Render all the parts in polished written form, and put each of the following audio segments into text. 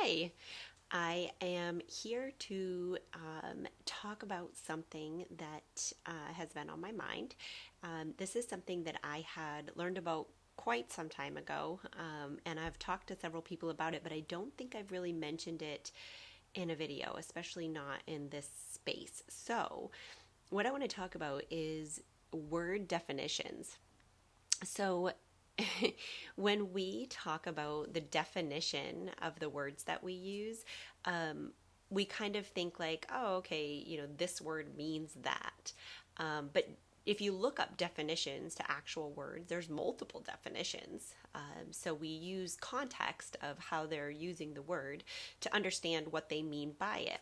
Hi, I am here to talk about something that has been on my mind. This is something that I had learned about quite some time ago, and I've talked to several people about it, but I don't think I've really mentioned it in a video, especially not in this space. So, what I want to talk about is word definitions. So, when we talk about the definition of the words that we use, um, we kind of think like, oh, okay, this word means that. But if you look up definitions to actual words, there's multiple definitions. So we use context of how they're using the word to understand what they mean by it.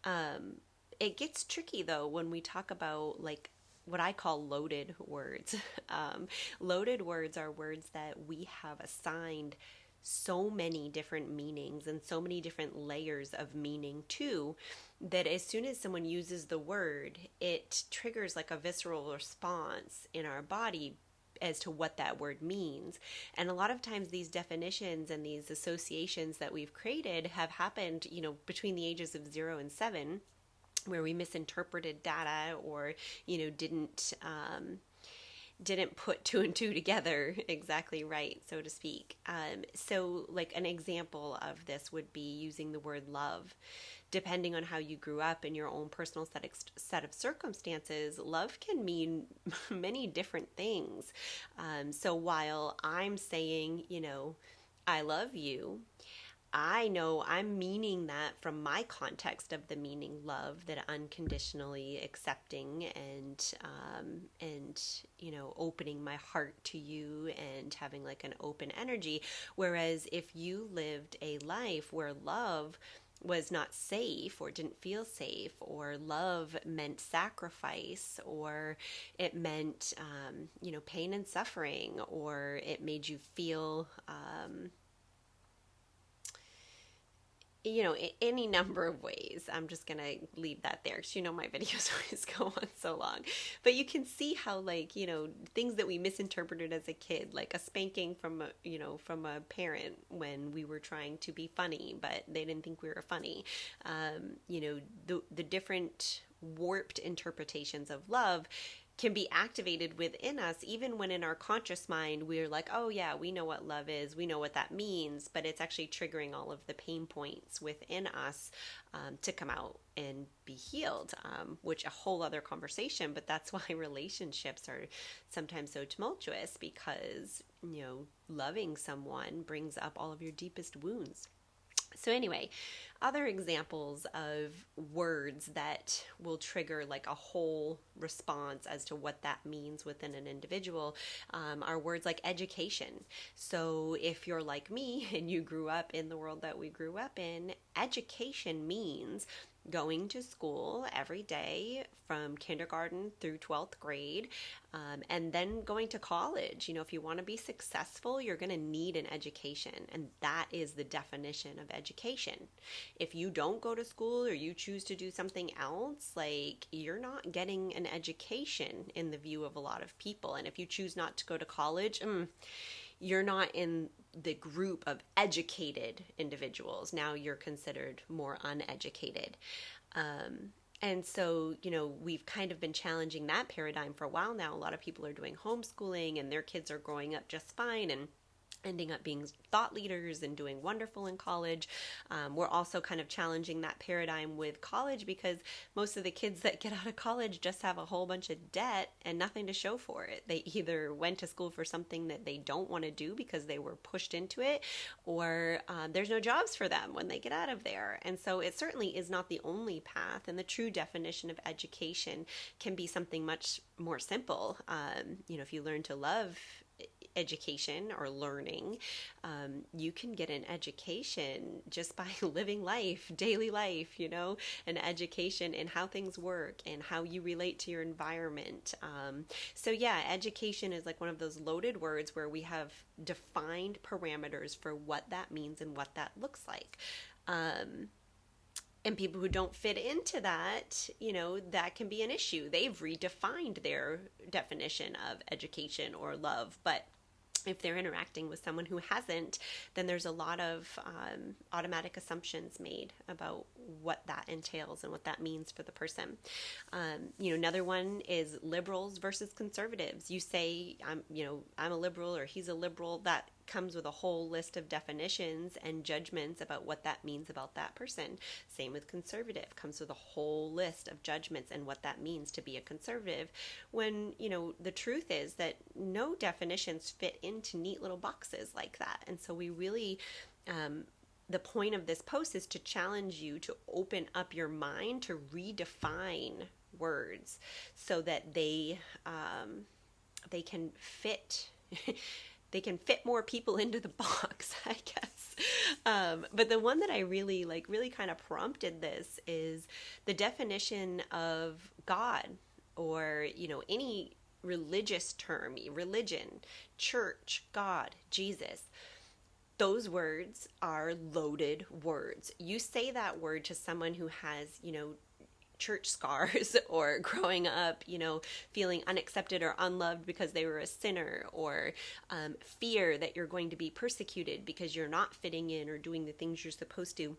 Um, it gets tricky though when we talk about like what I call loaded words. Um, Loaded words are words that we have assigned so many different meanings and so many different layers of meaning to that as soon as someone uses the word, it triggers like a visceral response in our body as to what that word means. And a lot of times these definitions and these associations that we've created have happened, between the ages of 0 and 7, where we misinterpreted data or didn't put two and two together exactly right, so to speak. So like an example of this would be using the word love. Depending on how you grew up in your own personal set of circumstances, love can mean many different things. So while I'm saying, I love you, I know I'm meaning that from my context of the meaning love, that unconditionally accepting and opening my heart to you and having like an open energy. Whereas if you lived a life where love was not safe or didn't feel safe, or love meant sacrifice, or it meant pain and suffering, or it made you feel any number of ways. I'm just going to leave that there because my videos always go on so long. But you can see how, like, things that we misinterpreted as a kid, like a spanking from a parent when we were trying to be funny, but they didn't think we were funny. The different warped interpretations of love can be activated within us even when in our conscious mind we're like, oh yeah, we know what love is, we know what that means, but it's actually triggering all of the pain points within us to come out and be healed, which a whole other conversation. But that's why relationships are sometimes so tumultuous, because loving someone brings up all of your deepest wounds. So anyway, other examples of words that will trigger like a whole response as to what that means within an individual are words like education. So if you're like me and you grew up in the world that we grew up in, education means going to school every day from kindergarten through 12th grade, and then going to college. If you want to be successful, you're going to need an education, and that is the definition of education. If you don't go to school or you choose to do something else, like, you're not getting an education in the view of a lot of people. And if you choose not to go to college, you're not in the group of educated individuals. Now you're considered more uneducated. And so, we've kind of been challenging that paradigm for a while now. A lot of people are doing homeschooling and their kids are growing up just fine and ending up being thought leaders and doing wonderful in college. We're also kind of challenging that paradigm with college, because most of the kids that get out of college just have a whole bunch of debt and nothing to show for it. They either went to school for something that they don't want to do because they were pushed into it, or there's no jobs for them when they get out of there. And so it certainly is not the only path. And the true definition of education can be something much more simple. If you learn to love education or learning, you can get an education just by living life, daily life, an education in how things work and how you relate to your environment. So yeah, education is like one of those loaded words where we have defined parameters for what that means and what that looks like. And people who don't fit into that, that can be an issue. They've redefined their definition of education or love, but If they're interacting with someone who hasn't, then there's a lot of automatic assumptions made about what that entails and what that means for the person. Another one is liberals versus conservatives. You say, I'm a liberal or he's a liberal. That comes with a whole list of definitions and judgments about what that means about that person. Same with conservative, comes with a whole list of judgments and what that means to be a conservative, when the truth is that no definitions fit into neat little boxes like that. And so we really the point of this post is to challenge you to open up your mind to redefine words so that they can fit they can fit more people into the box, I guess. But the one that I really kind of prompted this is the definition of God, or, any religious term, religion, church, God, Jesus. Those words are loaded words. You say that word to someone who has, church scars, or growing up, feeling unaccepted or unloved because they were a sinner, or fear that you're going to be persecuted because you're not fitting in or doing the things you're supposed to.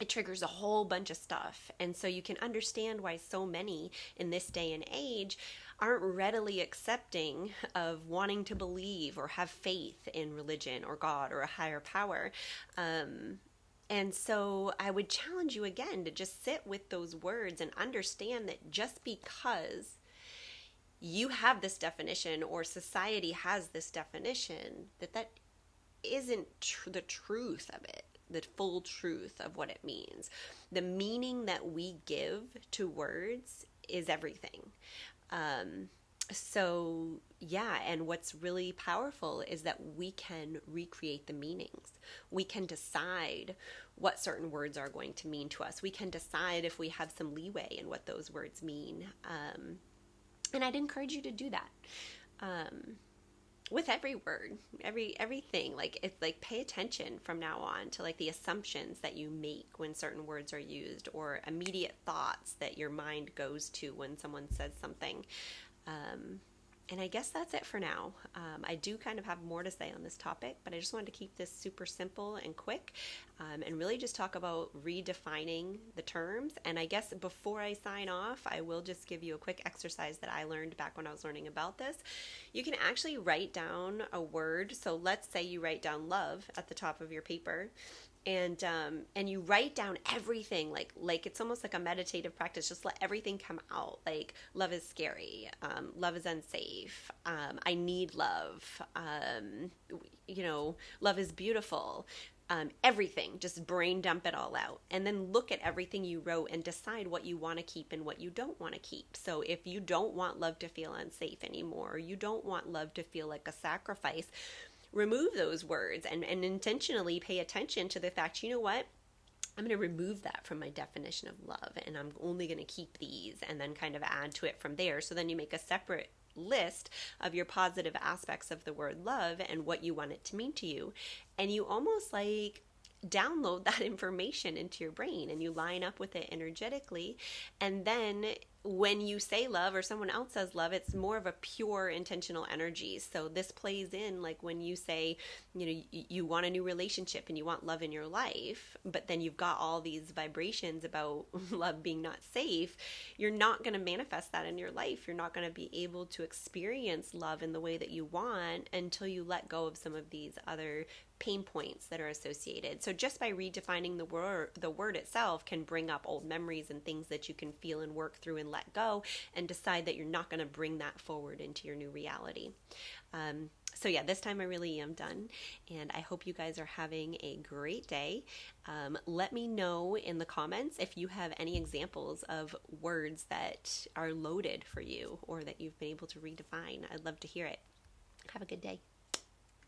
It triggers a whole bunch of stuff. And so you can understand why so many in this day and age aren't readily accepting of wanting to believe or have faith in religion or God or a higher power. And so I would challenge you again to just sit with those words and understand that just because you have this definition or society has this definition, that isn't the truth of it, the full truth of what it means. The meaning that we give to words is everything. And what's really powerful is that we can recreate the meanings. We can decide what certain words are going to mean to us. We can decide if we have some leeway in what those words mean. And I'd encourage you to do that. With every word, everything, it's pay attention from now on to the assumptions that you make when certain words are used, or immediate thoughts that your mind goes to when someone says something. And I guess that's it for now. I do kind of have more to say on this topic, but I just wanted to keep this super simple and quick, and really just talk about redefining the terms. And I guess before I sign off, I will just give you a quick exercise that I learned back when I was learning about this. You can actually write down a word. So let's say you write down love at the top of your paper. And you write down everything, like it's almost like a meditative practice. Just let everything come out. Like, love is scary. Love is unsafe. I need love. Love is beautiful. Everything, just brain dump it all out, and then look at everything you wrote and decide what you want to keep and what you don't want to keep. So if you don't want love to feel unsafe anymore, or you don't want love to feel like a sacrifice, remove those words and intentionally pay attention to the fact, you know what? I'm going to remove that from my definition of love, and I'm only going to keep these, and then kind of add to it from there. So then you make a separate list of your positive aspects of the word love and what you want it to mean to you. And you almost download that information into your brain, and you line up with it energetically. And then when you say love, or someone else says love, it's more of a pure intentional energy. So this plays in when you say, you want a new relationship and you want love in your life, but then you've got all these vibrations about love being not safe. You're not going to manifest that in your life. You're not going to be able to experience love in the way that you want until you let go of some of these other pain points that are associated. So just by redefining the word itself can bring up old memories and things that you can feel and work through and let go, and decide that you're not going to bring that forward into your new reality. So this time I really am done, and I hope you guys are having a great day. Let me know in the comments if you have any examples of words that are loaded for you, or that you've been able to redefine. I'd love to hear it. Have a good day.